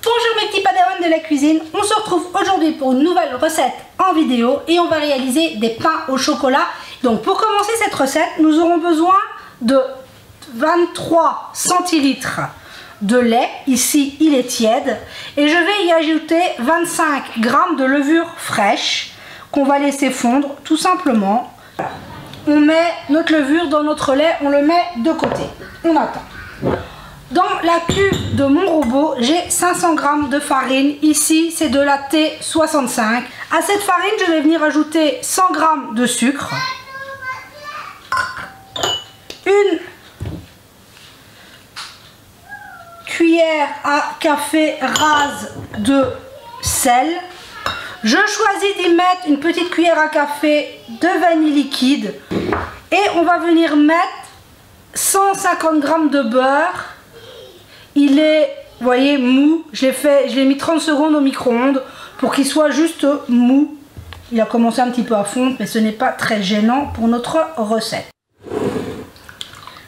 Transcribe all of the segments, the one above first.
Bonjour mes petits padawans de la cuisine, on se retrouve aujourd'hui pour une nouvelle recette en vidéo et on va réaliser des pains au chocolat. Donc pour commencer cette recette, nous aurons besoin de 23 centilitres de lait, ici il est tiède, et je vais y ajouter 25 g de levure fraîche qu'on va laisser fondre tout simplement. On met notre levure dans notre lait, on le met de côté, on attend. Dans la cuve de mon robot, j'ai 500 g de farine. Ici, c'est de la T65. À cette farine, je vais venir ajouter 100 g de sucre, une cuillère à café rase de sel. Je choisis d'y mettre une petite cuillère à café de vanille liquide. Et on va venir mettre 150 g de beurre. Il est, vous voyez, mou. Je l'ai mis 30 secondes au micro-ondes pour qu'il soit juste mou. Il a commencé un petit peu à fondre, mais ce n'est pas très gênant pour notre recette.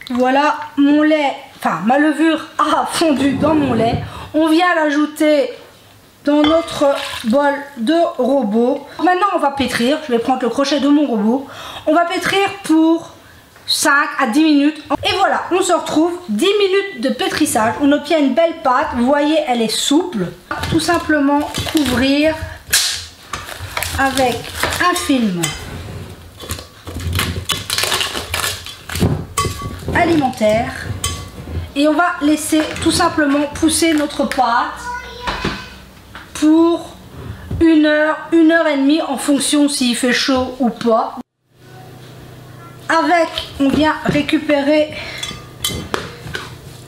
Voilà, mon lait, enfin ma levure a fondu dans mon lait. On vient l'ajouter dans notre bol de robot. Maintenant, on va pétrir. Je vais prendre le crochet de mon robot. On va pétrir pour 5 à 10 minutes. Et voilà, on se retrouve 10 minutes de pétrissage. On obtient une belle pâte. Vous voyez, elle est souple. Tout simplement couvrir avec un film alimentaire. Et on va laisser tout simplement pousser notre pâte pour 1 heure, 1 heure et demie en fonction s'il fait chaud ou pas. Avec, on vient récupérer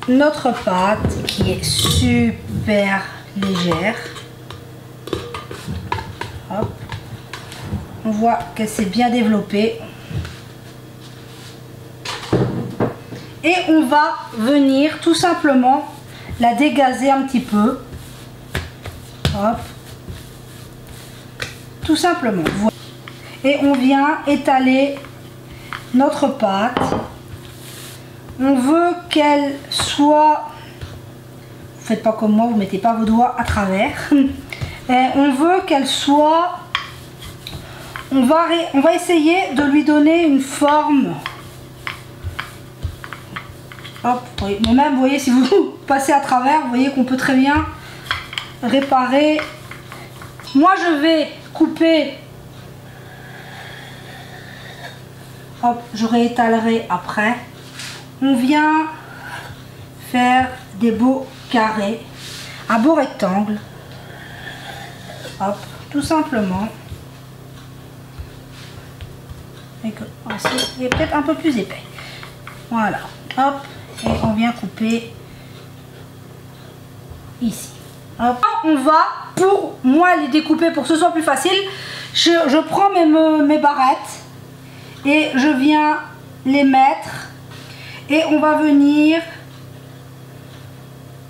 notre pâte qui est super légère. Hop. On voit qu'elle s'est bien développée. Et on va venir tout simplement la dégazer un petit peu. Hop. Tout simplement. Et on vient étaler notre pâte. On veut qu'elle soit, vous faites pas comme moi, vous mettez pas vos doigts à travers. Et on veut qu'elle soit, on va essayer de lui donner une forme. Hop, oui. Mais même, vous voyez, si vous passez à travers, vous voyez qu'on peut très bien réparer. Moi, je vais couper. Hop, je réétalerai après. On vient faire des beaux carrés, un beau rectangle. Hop, tout simplement. Il est peut-être un peu plus épais. Voilà, hop, et on vient couper ici. Hop. On va, pour moi, les découper pour que ce soit plus facile. Je prends mes barrettes. Et je viens les mettre et on va venir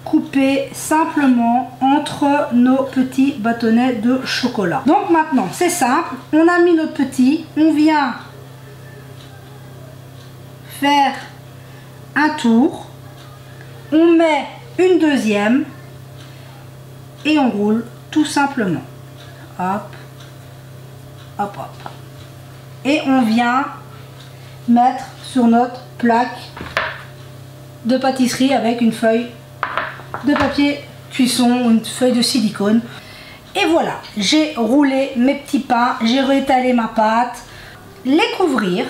couper simplement entre nos petits bâtonnets de chocolat. Donc maintenant c'est simple, on a mis notre petit, on vient faire un tour, on met une deuxième et on roule tout simplement. Hop, hop, hop. Et on vient mettre sur notre plaque de pâtisserie avec une feuille de papier cuisson, une feuille de silicone. Et voilà, j'ai roulé mes petits pains, j'ai réétalé ma pâte. Les couvrir,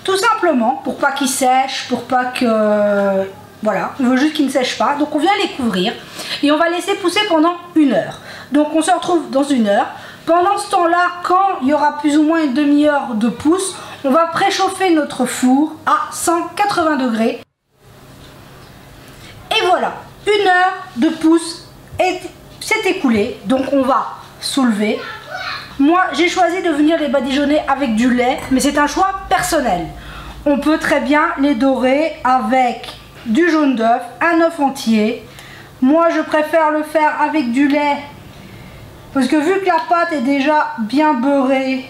tout simplement, pour pas qu'ils sèchent, pour pas que... Voilà, on veut juste qu'ils ne sèchent pas. Donc on vient les couvrir et on va laisser pousser pendant 1 heure. Donc on se retrouve dans 1 heure. Pendant ce temps-là, quand il y aura plus ou moins une demi-heure de pousse, on va préchauffer notre four à 180 degrés. Et voilà, 1 heure de pousse s'est écoulée. Donc on va soulever. Moi, j'ai choisi de venir les badigeonner avec du lait, mais c'est un choix personnel. On peut très bien les dorer avec du jaune d'œuf, un œuf entier. Moi, je préfère le faire avec du lait. Parce que vu que la pâte est déjà bien beurrée,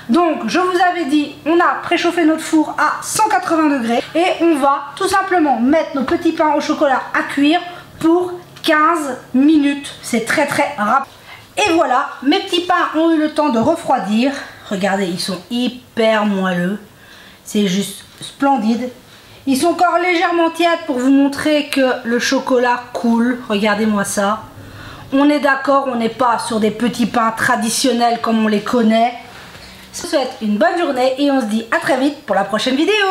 donc je vous avais dit, on a préchauffé notre four à 180 degrés et on va tout simplement mettre nos petits pains au chocolat à cuire pour 15 minutes. C'est très rapide. Et voilà, mes petits pains ont eu le temps de refroidir. Regardez, ils sont hyper moelleux. C'est juste splendide. Ils sont encore légèrement tièdes pour vous montrer que le chocolat coule. Regardez-moi ça. On est d'accord, on n'est pas sur des petits pains traditionnels comme on les connaît. Je vous souhaite une bonne journée et on se dit à très vite pour la prochaine vidéo.